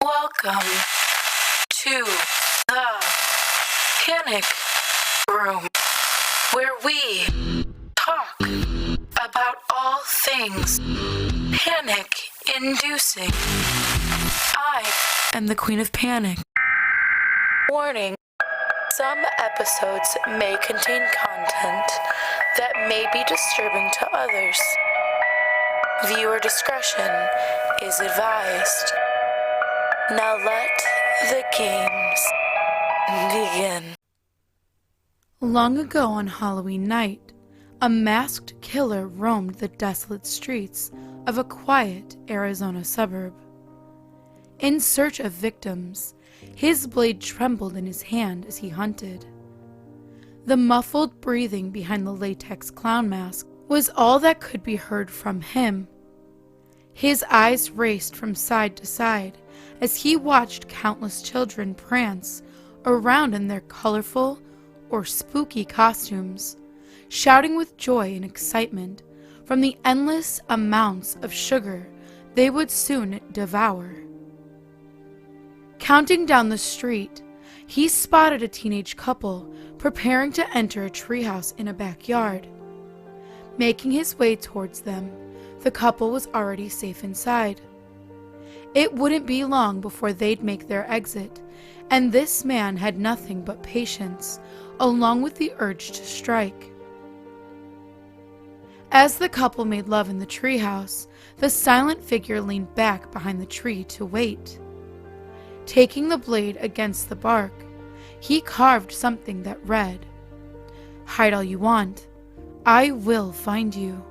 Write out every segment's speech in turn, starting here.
Welcome to the Panic Room, where we talk about all things panic-inducing. I am the Queen of Panic. Warning, some episodes may contain content that may be disturbing to others. Viewer discretion is advised. Now let the games begin. Long ago on Halloween night, a masked killer roamed the desolate streets of a quiet Arizona suburb. In search of victims, his blade trembled in his hand as he hunted. The muffled breathing behind the latex clown mask was all that could be heard from him. His eyes raced from side to side as he watched countless children prance around in their colorful or spooky costumes, shouting with joy and excitement from the endless amounts of sugar they would soon devour. Counting down the street, he spotted a teenage couple preparing to enter a treehouse in a backyard. Making his way towards them, the couple was already safe inside. It wouldn't be long before they'd make their exit, and this man had nothing but patience, along with the urge to strike. As the couple made love in the treehouse, the silent figure leaned back behind the tree to wait. Taking the blade against the bark, he carved something that read, "Hide all you want, I will find you."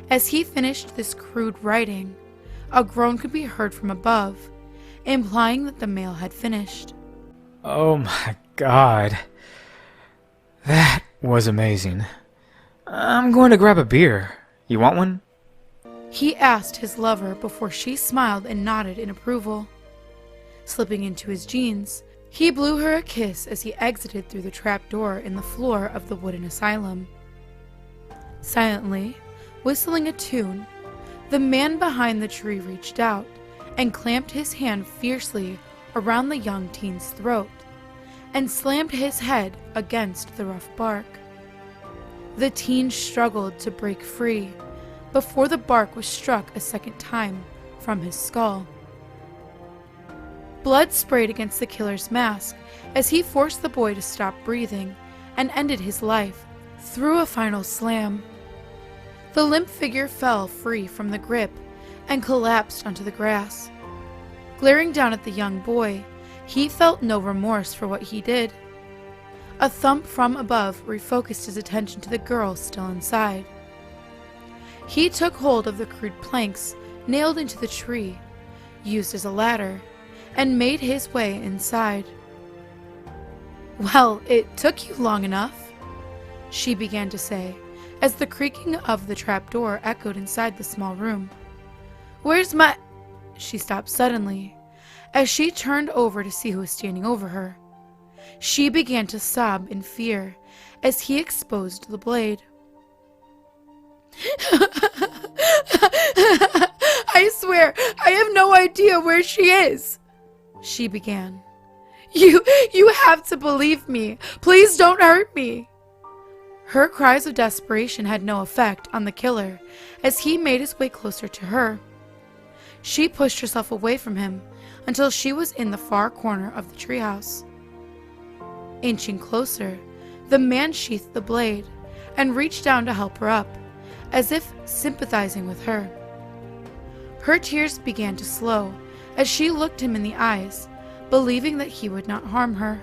As he finished this crude writing, a groan could be heard from above, implying that the mail had finished. Oh my god. That was amazing. I'm going to grab a beer. You want one? He asked his lover before she smiled and nodded in approval. Slipping into his jeans, he blew her a kiss as he exited through the trap door in the floor of the wooden asylum. Silently, whistling a tune, the man behind the tree reached out and clamped his hand fiercely around the young teen's throat and slammed his head against the rough bark. The teen struggled to break free before the bark was struck a second time from his skull. Blood sprayed against the killer's mask as he forced the boy to stop breathing and ended his life through a final slam. The limp figure fell free from the grip and collapsed onto the grass. Glaring down at the young boy, he felt no remorse for what he did. A thump from above refocused his attention to the girl still inside. He took hold of the crude planks nailed into the tree, used as a ladder, and made his way inside. "Well, it took you long enough," she began to say, as the creaking of the trapdoor echoed inside the small room. "Where's my—" She stopped suddenly, as she turned over to see who was standing over her. She began to sob in fear as he exposed the blade. "I swear, I have no idea where she is," she began. You have to believe me. Please don't hurt me." Her cries of desperation had no effect on the killer as he made his way closer to her. She pushed herself away from him until she was in the far corner of the treehouse. Inching closer, the man sheathed the blade and reached down to help her up, as if sympathizing with her. Her tears began to slow as she looked him in the eyes, believing that he would not harm her.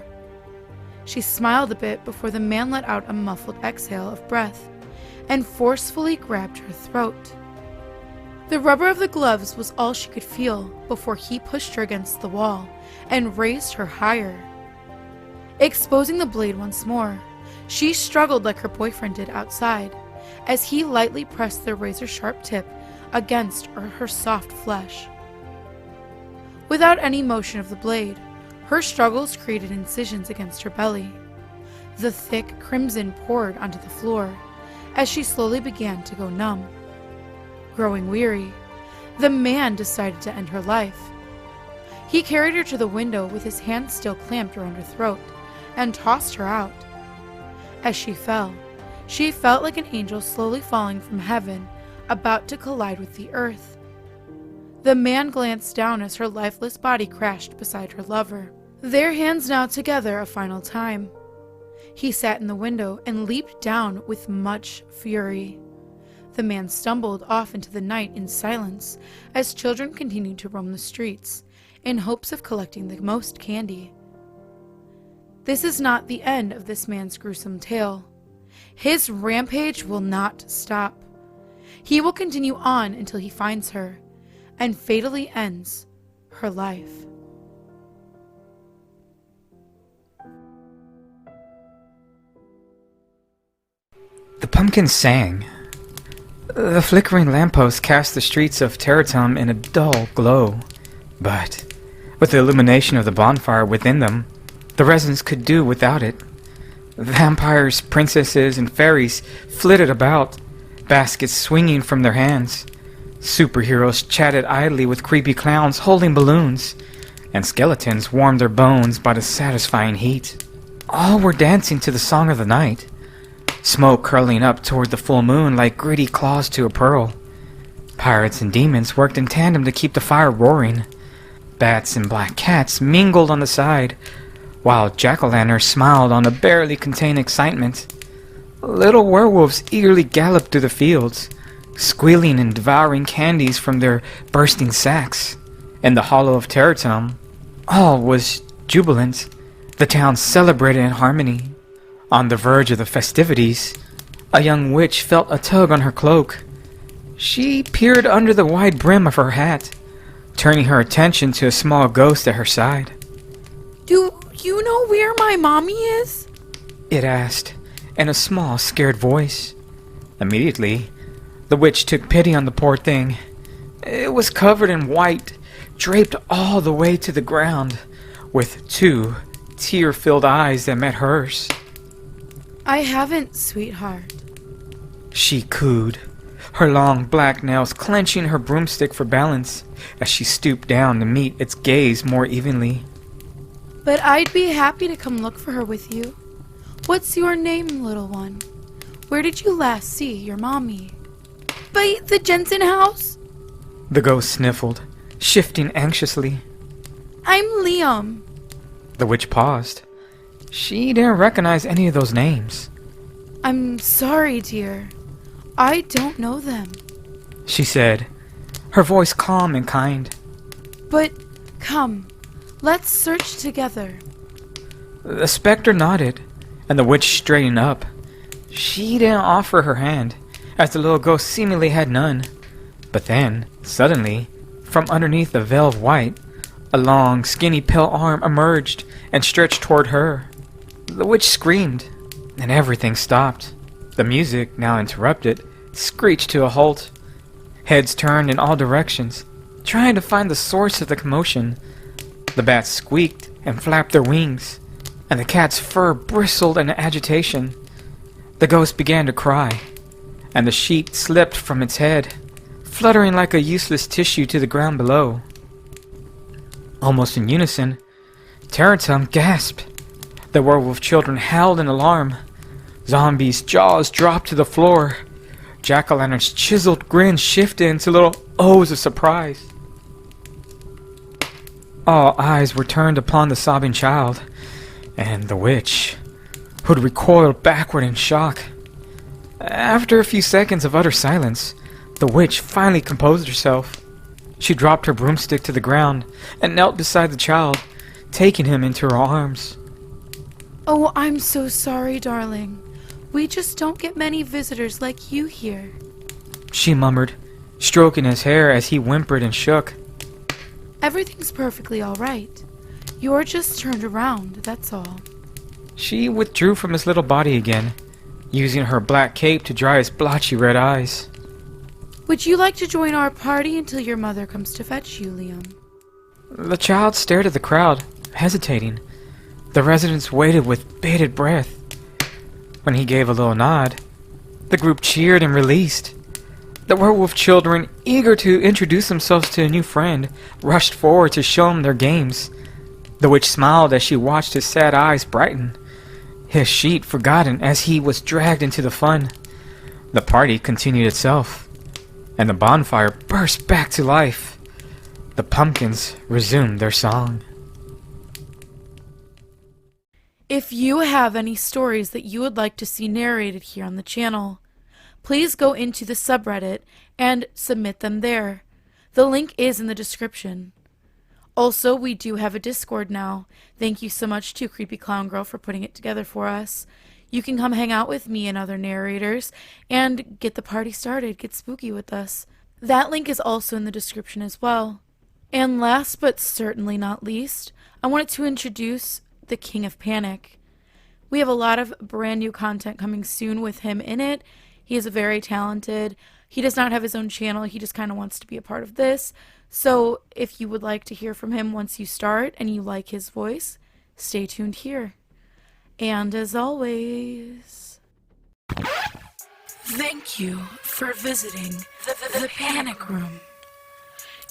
She smiled a bit before the man let out a muffled exhale of breath and forcefully grabbed her throat. The rubber of the gloves was all she could feel before he pushed her against the wall and raised her higher. Exposing the blade once more, she struggled like her boyfriend did outside as he lightly pressed the razor-sharp tip against her soft flesh. Without any motion of the blade, her struggles created incisions against her belly. The thick crimson poured onto the floor as she slowly began to go numb. Growing weary, the man decided to end her life. He carried her to the window with his hands still clamped around her throat and tossed her out. As she fell, she felt like an angel slowly falling from heaven, about to collide with the earth. The man glanced down as her lifeless body crashed beside her lover, their hands now together a final time. He sat in the window and leaped down with much fury. The man stumbled off into the night in silence as children continued to roam the streets in hopes of collecting the most candy. This is not the end of this man's gruesome tale. His rampage will not stop. He will continue on until he finds her and fatally ends her life. The pumpkin sang. The flickering lampposts cast the streets of Terratum in a dull glow, but with the illumination of the bonfire within them, the residents could do without it. Vampires, princesses, and fairies flitted about, baskets swinging from their hands. Superheroes chatted idly with creepy clowns holding balloons, and skeletons warmed their bones by the satisfying heat. All were dancing to the song of the night, smoke curling up toward the full moon like gritty claws to a pearl. Pirates and demons worked in tandem to keep the fire roaring. Bats and black cats mingled on the side, while jack-o'-lanterns smiled on the barely contained excitement. Little werewolves eagerly galloped through the fields, squealing and devouring candies from their bursting sacks. In the hollow of Terratum, all was jubilant. The town celebrated in harmony. On the verge of the festivities, a young witch felt a tug on her cloak. She peered under the wide brim of her hat, turning her attention to a small ghost at her side. Do you know where my mommy is? It asked, in a small, scared voice. Immediately, the witch took pity on the poor thing. It was covered in white, draped all the way to the ground, with two tear-filled eyes that met hers. I haven't, sweetheart. She cooed, her long black nails clenching her broomstick for balance as she stooped down to meet its gaze more evenly. But I'd be happy to come look for her with you. What's your name, little one? Where did you last see your mommy? By the Jensen house? The ghost sniffled, shifting anxiously. I'm Liam. The witch paused. She didn't recognize any of those names. I'm sorry, dear. I don't know them. She said, her voice calm and kind. But come, let's search together. The specter nodded, and the witch straightened up. She didn't offer her hand, as the little ghost seemingly had none. But then, suddenly, from underneath the veil of white, a long, skinny, pale arm emerged and stretched toward her. The witch screamed, and everything stopped. The music, now interrupted, screeched to a halt. Heads turned in all directions, trying to find the source of the commotion. The bats squeaked and flapped their wings, and the cat's fur bristled in agitation. The ghost began to cry, and the sheet slipped from its head, fluttering like a useless tissue to the ground below. Almost in unison, Terratum gasped. The werewolf children howled in alarm. Zombies' jaws dropped to the floor. Jack-o'-lantern's chiseled grins shifted into little O's of surprise. All eyes were turned upon the sobbing child, and the witch, who'd recoiled backward in shock. After a few seconds of utter silence, the witch finally composed herself. She dropped her broomstick to the ground and knelt beside the child, taking him into her arms. Oh, I'm so sorry, darling. We just don't get many visitors like you here. She murmured, stroking his hair as he whimpered and shook. Everything's perfectly all right. You're just turned around, that's all. She withdrew from his little body again, using her black cape to dry his blotchy red eyes. Would you like to join our party until your mother comes to fetch you, Liam? The child stared at the crowd, hesitating. The residents waited with bated breath. When he gave a little nod, the group cheered and released. The werewolf children, eager to introduce themselves to a new friend, rushed forward to show him their games. The witch smiled as she watched his sad eyes brighten, his sheet forgotten as he was dragged into the fun. The party continued itself, and the bonfire burst back to life. The pumpkins resumed their song. If you have any stories that you would like to see narrated here on the channel, please go into the subreddit and submit them there. The link is in the description. Also, we do have a Discord now. Thank you so much to Creepy Clown Girl for putting it together for us. You can come hang out with me and other narrators and get the party started, get spooky with us. That link is also in the description as well. And last but certainly not least, I wanted to introduce the King of Panic. We have a lot of brand new content coming soon with him in it. He is very talented. He does not have his own channel. He just kind of wants to be a part of this. So if you would like to hear from him once you start and you like his voice, stay tuned here. And as always, thank you for visiting the Panic Room.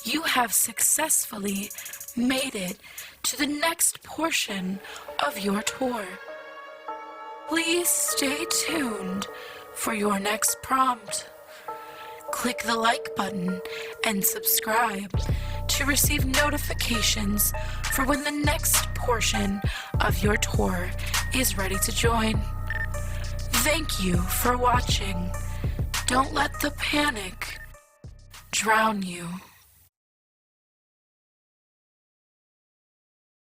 You have successfully made it to the next portion of your tour. Please stay tuned for your next prompt. Click the like button and subscribe to receive notifications for when the next portion of your tour is ready to join. Thank you for watching. Don't let the panic drown you.